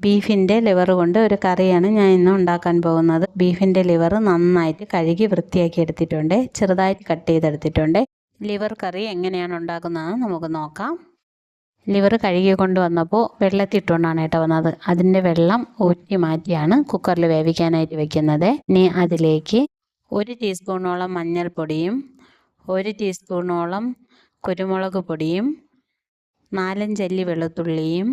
ബീഫിൻ്റെ ലിവർ കൊണ്ട് ഒരു കറിയാണ് ഞാൻ ഇന്ന് ഉണ്ടാക്കാൻ പോകുന്നത്. ബീഫിൻ്റെ ലിവർ നന്നായിട്ട് കഴുകി വൃത്തിയാക്കി എടുത്തിട്ടുണ്ട്, ചെറുതായിട്ട് കട്ട് ചെയ്തെടുത്തിട്ടുണ്ട്. ലിവർ കറി എങ്ങനെയാണ് ഉണ്ടാക്കുന്നതെന്ന് നമുക്ക് നോക്കാം. ലിവർ കഴുകി കൊണ്ടുവന്നപ്പോൾ വെള്ളത്തിട്ടുകൊണ്ടാണ് കേട്ടോ വന്നത്. അതിൻ്റെ വെള്ളം ഊറ്റി മാറ്റിയാണ് കുക്കറിൽ വേവിക്കാനായിട്ട് വെക്കുന്നത്. ഇനി അതിലേക്ക് 1 ടീസ്പൂണോളം മഞ്ഞൾപ്പൊടിയും 1 ടീസ്പൂണോളം കുരുമുളക് പൊടിയും 4-5 അല്ലി വെളുത്തുള്ളിയും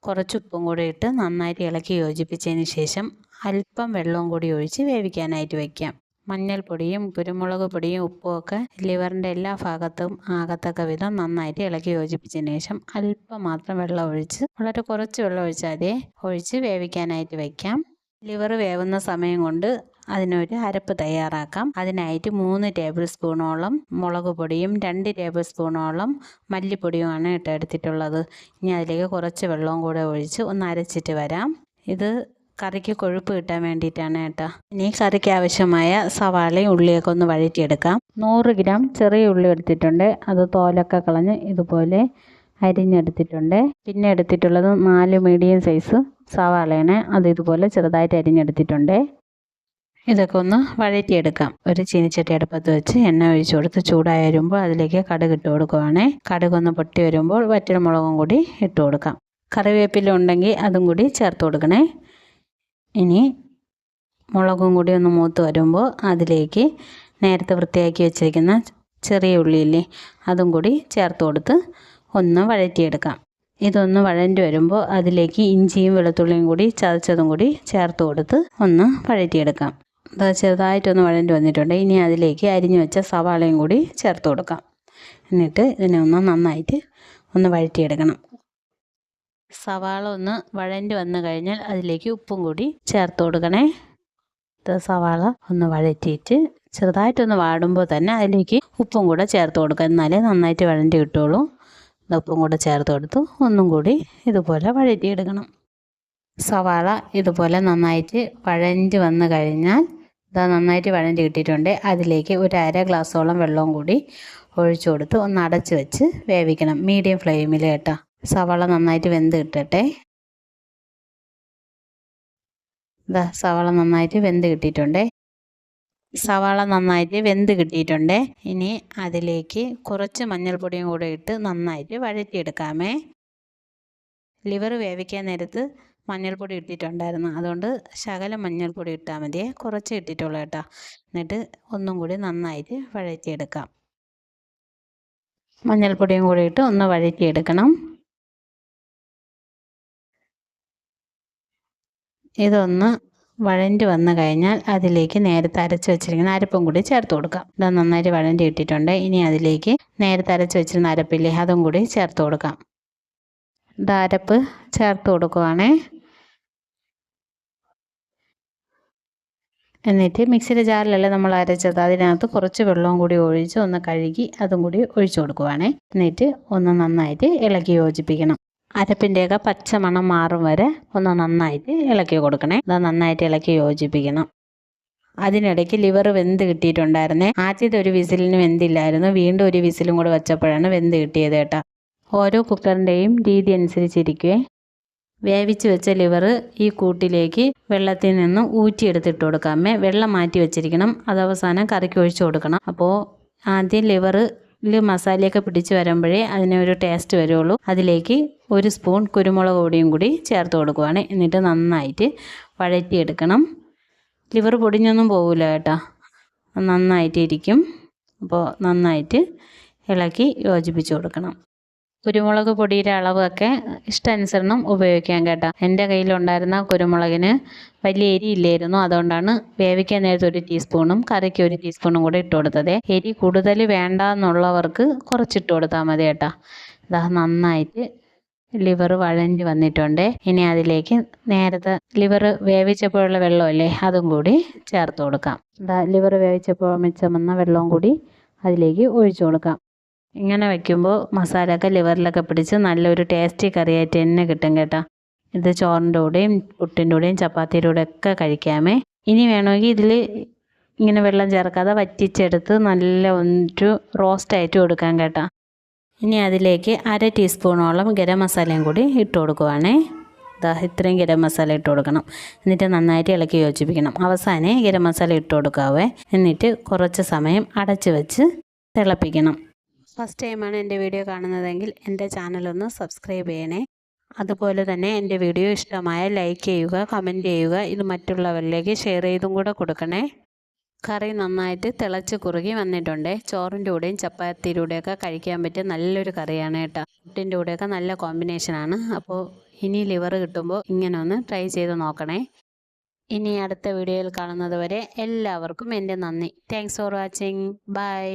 കുറച്ച് ഉപ്പും കൂടി ഇട്ട് നന്നായിട്ട് ഇളക്കി യോജിപ്പിച്ചതിന് ശേഷം അല്പം വെള്ളവും കൂടി ഒഴിച്ച് വേവിക്കാനായിട്ട് വയ്ക്കാം. മഞ്ഞൾപ്പൊടിയും കുരുമുളക് പൊടിയും ഉപ്പും ഒക്കെ ലിവറിൻ്റെ എല്ലാ ഭാഗത്തും ആകത്തക്ക വിധം നന്നായിട്ട് ഇളക്കി യോജിപ്പിച്ചതിന് ശേഷം അല്പം മാത്രം വെള്ളം ഒഴിച്ച്, വളരെ കുറച്ച് വെള്ളം ഒഴിച്ച് വേവിക്കാനായിട്ട് വയ്ക്കാം. ലിവർ വേവുന്ന സമയം കൊണ്ട് അതിനൊരു അരപ്പ് തയ്യാറാക്കാം. അതിനായിട്ട് 3 ടേബിൾ സ്പൂണോളം മുളക് പൊടിയും 2 ടേബിൾ സ്പൂണോളം മല്ലിപ്പൊടിയുമാണ് എടുത്തിട്ടുള്ളത്. ഇനി അതിലേക്ക് കുറച്ച് വെള്ളവും കൂടെ ഒഴിച്ച് ഒന്ന് അരച്ചിട്ട് വരാം. ഇത് കറിക്ക് കൊഴുപ്പ് കിട്ടാൻ വേണ്ടിയിട്ടാണ് കേട്ടോ. ഇനി കറിക്ക് ആവശ്യമായ സവാളയും ഉള്ളിയൊക്കെ ഒന്ന് വഴറ്റിയെടുക്കാം. 100 ഗ്രാം ചെറിയ ഉള്ളി എടുത്തിട്ടുണ്ട്. അത് തോലൊക്കെ കളഞ്ഞ് ഇതുപോലെ അരിഞ്ഞെടുത്തിട്ടുണ്ട്. പിന്നെ എടുത്തിട്ടുള്ളത് 4 മീഡിയം സൈസ് സവാളയാണ്. അത് ഇതുപോലെ ചെറുതായിട്ട് അരിഞ്ഞെടുത്തിട്ടുണ്ട്. ഇതൊക്കെ ഒന്ന് വഴറ്റിയെടുക്കാം. ഒരു ചീനിച്ചട്ടി അടുപ്പത്ത് വെച്ച് എണ്ണ ഒഴിച്ച് കൊടുത്ത് ചൂടായി വരുമ്പോൾ അതിലേക്ക് കടുക് ഇട്ട് കൊടുക്കുവാണേ. കടുകൊന്ന് പൊട്ടി വരുമ്പോൾ വറ്റൽമുളകും കൂടി ഇട്ട് കൊടുക്കാം. കറിവേപ്പില ഉണ്ടെങ്കിൽ അതും കൂടി ചേർത്ത് കൊടുക്കണേ. ഇനി മുളകും കൂടി ഒന്ന് മൂത്ത് വരുമ്പോൾ അതിലേക്ക് നേരത്തെ വൃത്തിയാക്കി വെച്ചിരിക്കുന്ന ചെറിയ ഉള്ളിയില്ലേ, അതും കൂടി ചേർത്ത് കൊടുത്ത് ഒന്ന് വഴറ്റിയെടുക്കാം. ഇതൊന്ന് വഴണ്ടി വരുമ്പോൾ അതിലേക്ക് ഇഞ്ചിയും വെളുത്തുള്ളിയും കൂടി ചതച്ചതും കൂടി ചേർത്ത് കൊടുത്ത് ഒന്ന് വഴറ്റിയെടുക്കാം. അത് ചെറുതായിട്ടൊന്ന് വഴണ്ടി വന്നിട്ടുണ്ട്. ഇനി അതിലേക്ക് അരിഞ്ഞു വെച്ച സവാളയും കൂടി ചേർത്ത് കൊടുക്കാം. എന്നിട്ട് ഇതിനെ നന്നായിട്ട് ഒന്ന് വഴറ്റിയെടുക്കണം. സവാള ഒന്ന് വഴണ്ടി വന്നു കഴിഞ്ഞാൽ അതിലേക്ക് ഉപ്പും കൂടി ചേർത്ത് കൊടുക്കണേ. സവാള ഒന്ന് വഴറ്റിയിട്ട് ചെറുതായിട്ടൊന്ന് വാടുമ്പോൾ തന്നെ അതിലേക്ക് ഉപ്പും കൂടെ ചേർത്ത് കൊടുക്കുക. എന്നാലേ നന്നായിട്ട് വഴണ്ടി കിട്ടുള്ളൂ. ഉപ്പും കൂടെ ചേർത്ത് കൊടുത്ത് ഒന്നും കൂടി ഇതുപോലെ വഴറ്റിയെടുക്കണം. സവാള ഇതുപോലെ നന്നായിട്ട് വഴണ്ടി വന്നു കഴിഞ്ഞാൽ നന്നായിട്ട് വഴണ്ടി കിട്ടിയിട്ടുണ്ട്. അതിലേക്ക് ഒരു 1/2 ഗ്ലാസ്സോളം വെള്ളവും കൂടി ഒഴിച്ചു കൊടുത്ത് ഒന്ന് അടച്ച് വെച്ച് വേവിക്കണം, മീഡിയം ഫ്ലെയിമിൽ കേട്ടോ. സവാള നന്നായിട്ട് വെന്ത് കിട്ടട്ടെ. സവാള നന്നായിട്ട് വെന്ത് കിട്ടിയിട്ടുണ്ട്. സവാള നന്നായിട്ട് വെന്ത് കിട്ടിയിട്ടുണ്ട്. ഇനി അതിലേക്ക് കുറച്ച് മഞ്ഞൾപ്പൊടിയും കൂടെ ഇട്ട് നന്നായിട്ട് വഴറ്റിയെടുക്കാമേ. ലിവർ വേവിക്കാൻ നേരത്ത് മഞ്ഞൾപ്പൊടി ഇട്ടിട്ടുണ്ടായിരുന്നു, അതുകൊണ്ട് ശകലം മഞ്ഞൾപ്പൊടി ഇട്ടാൽ മതിയേ, കുറച്ച് ഇട്ടിട്ടുള്ളൂ കേട്ടോ. എന്നിട്ട് ഒന്നും കൂടി നന്നായിട്ട് വഴറ്റിയെടുക്കാം. മഞ്ഞൾപ്പൊടിയും കൂടി ഇട്ട് ഒന്ന് വഴറ്റിയെടുക്കണം. ഇതൊന്ന് വഴണ്ടി വന്നു കഴിഞ്ഞാൽ അതിലേക്ക് നേരത്തെ അരച്ച് വെച്ചിരിക്കുന്ന അരപ്പും കൂടി ചേർത്ത് കൊടുക്കാം. ഇത് നന്നായിട്ട് വഴണ്ടി ഇട്ടിട്ടുണ്ട്. ഇനി അതിലേക്ക് നേരത്തെ അരച്ച് വെച്ചിരുന്ന അരപ്പില്ലേ, അതും കൂടി ചേർത്ത് കൊടുക്കാം. ഇത് അരപ്പ് ചേർത്ത് കൊടുക്കുവാണേ. എന്നിട്ട് മിക്സിയുടെ ജാറിലല്ലേ നമ്മൾ അരച്ചത്, അതിനകത്ത് കുറച്ച് വെള്ളവും കൂടി ഒഴിച്ച് ഒന്ന് കഴുകി അതും കൂടി ഒഴിച്ചു കൊടുക്കുവാണേ. എന്നിട്ട് ഒന്ന് നന്നായിട്ട് ഇളക്കി യോജിപ്പിക്കണം. അരപ്പിൻ്റെയൊക്കെ പച്ച മണം മാറും വരെ ഒന്ന് നന്നായിട്ട് ഇളക്കി കൊടുക്കണേ. അത് നന്നായിട്ട് ഇളക്കി യോജിപ്പിക്കണം. അതിനിടയ്ക്ക് ലിവർ വെന്ത് കിട്ടിയിട്ടുണ്ടായിരുന്നേ. ആദ്യത്തെ ഒരു വിസിലിന് വെന്തില്ലായിരുന്നു, വീണ്ടും ഒരു വിസിലും കൂടെ വെച്ചപ്പോഴാണ് വെന്ത് കിട്ടിയത് കേട്ടോ. ഓരോ കുക്കറിൻ്റെയും രീതി അനുസരിച്ചിരിക്കുവേ. വേവിച്ച് വെച്ച ലിവർ ഈ കൂട്ടിലേക്ക് വെള്ളത്തിൽ നിന്ന് ഊറ്റിയെടുത്തിട്ട് കൊടുക്കാമേ. വെള്ളം മാറ്റി വെച്ചിരിക്കണം, അത് അവസാനം കറിക്ക് ഒഴിച്ച് കൊടുക്കണം. അപ്പോൾ ആദ്യം ലിവറിൽ മസാലയൊക്കെ പിടിച്ച് വരുമ്പോഴേ അതിനൊരു ടേസ്റ്റ് വരുള്ളൂ. അതിലേക്ക് 1 സ്പൂൺ കുരുമുളക് പൊടിയും കൂടി ചേർത്ത് കൊടുക്കുവാണ്. എന്നിട്ട് നന്നായിട്ട് വഴറ്റിയെടുക്കണം. ലിവർ പൊടിഞ്ഞൊന്നും പോകില്ല കേട്ടോ, നന്നായിട്ട് ഇരിക്കും. അപ്പോൾ നന്നായിട്ട് ഇളക്കി യോജിപ്പിച്ച് കൊടുക്കണം. കുരുമുളക് പൊടിയുടെ അളവൊക്കെ ഇഷ്ടാനുസരണം ഉപയോഗിക്കാം കേട്ടോ. എൻ്റെ കയ്യിലുണ്ടായിരുന്ന കുരുമുളകിന് വലിയ എരിയില്ലായിരുന്നു, അതുകൊണ്ടാണ് വേവിക്കാൻ നേരത്തെ 1 ടീസ്പൂണും കറിക്ക് 1 ടീസ്പൂണും കൂടെ ഇട്ട് കൊടുത്തത്. എരി കൂടുതൽ വേണ്ട എന്നുള്ളവർക്ക് കുറച്ചിട്ട് കൊടുത്താൽ മതി കേട്ടോ. നന്നായിട്ട് ലിവർ വഴഞ്ഞ് വന്നിട്ടുണ്ട്. ഇനി അതിലേക്ക് നേരത്തെ ലിവർ വേവിച്ചപ്പോഴുള്ള വെള്ളമല്ലേ, അതും കൂടി ചേർത്ത് കൊടുക്കാം. ലിവർ വേവിച്ചപ്പോൾ മിച്ചം വന്ന വെള്ളവും കൂടി അതിലേക്ക് ഒഴിച്ചു കൊടുക്കാം. ഇങ്ങനെ വയ്ക്കുമ്പോൾ മസാലയൊക്കെ ലിവറിലൊക്കെ പിടിച്ച് നല്ലൊരു ടേസ്റ്റി കറിയായിട്ട് തന്നെ കിട്ടും കേട്ടോ. ഇത് ചോറിൻ്റെ കൂടെയും പുട്ടിൻ്റെ കൂടെയും ചപ്പാത്തിയുടെ കൂടെ ഒക്കെ കഴിക്കാമേ. ഇനി വേണമെങ്കിൽ ഇതിൽ ഇങ്ങനെ വെള്ളം ചേർക്കാതെ വറ്റിച്ചെടുത്ത് നല്ല ഒരു റോസ്റ്റായിട്ട് കൊടുക്കാം കേട്ടോ. ഇനി അതിലേക്ക് 1/2 ടീസ്പൂണോളം ഗരം മസാലയും കൂടി ഇട്ട് കൊടുക്കുവാണേ. ഇത്രയും ഗരം മസാല ഇട്ട് കൊടുക്കണം. എന്നിട്ട് നന്നായിട്ട് ഇളക്കി യോജിപ്പിക്കണം. അവസാനം ഗരം മസാല ഇട്ട് കൊടുക്കാവേ. എന്നിട്ട് കുറച്ച് സമയം അടച്ച് വെച്ച് തിളപ്പിക്കണം. ഫസ്റ്റ് ടൈമാണ് എൻ്റെ വീഡിയോ കാണുന്നതെങ്കിൽ എൻ്റെ ചാനലൊന്ന് സബ്സ്ക്രൈബ് ചെയ്യണേ. അതുപോലെ തന്നെ എൻ്റെ വീഡിയോ ഇഷ്ടമായ ലൈക്ക് ചെയ്യുക, കമൻറ്റ് ചെയ്യുക. ഇത് മറ്റുള്ളവരിലേക്ക് ഷെയർ ചെയ്തും കൂടെ കൊടുക്കണേ. കറി നന്നായിട്ട് തിളച്ച് കുറുകി വന്നിട്ടുണ്ട്. ചോറിൻ്റെ കൂടെയും ചപ്പാത്തിയുടെ കൂടെയൊക്കെ കഴിക്കാൻ പറ്റിയ നല്ലൊരു കറിയാണ് കേട്ടോ. പുട്ടിൻ്റെ കൂടെയൊക്കെ നല്ല കോമ്പിനേഷനാണ്. അപ്പോൾ ഇനി ലിവർ കിട്ടുമ്പോൾ ഇങ്ങനെ ഒന്ന് ട്രൈ ചെയ്ത് നോക്കണേ. ഇനി അടുത്ത വീഡിയോയിൽ കാണുന്നത് വരെ എല്ലാവർക്കും എൻ്റെ നന്ദി. Thanks for watching. ബൈ.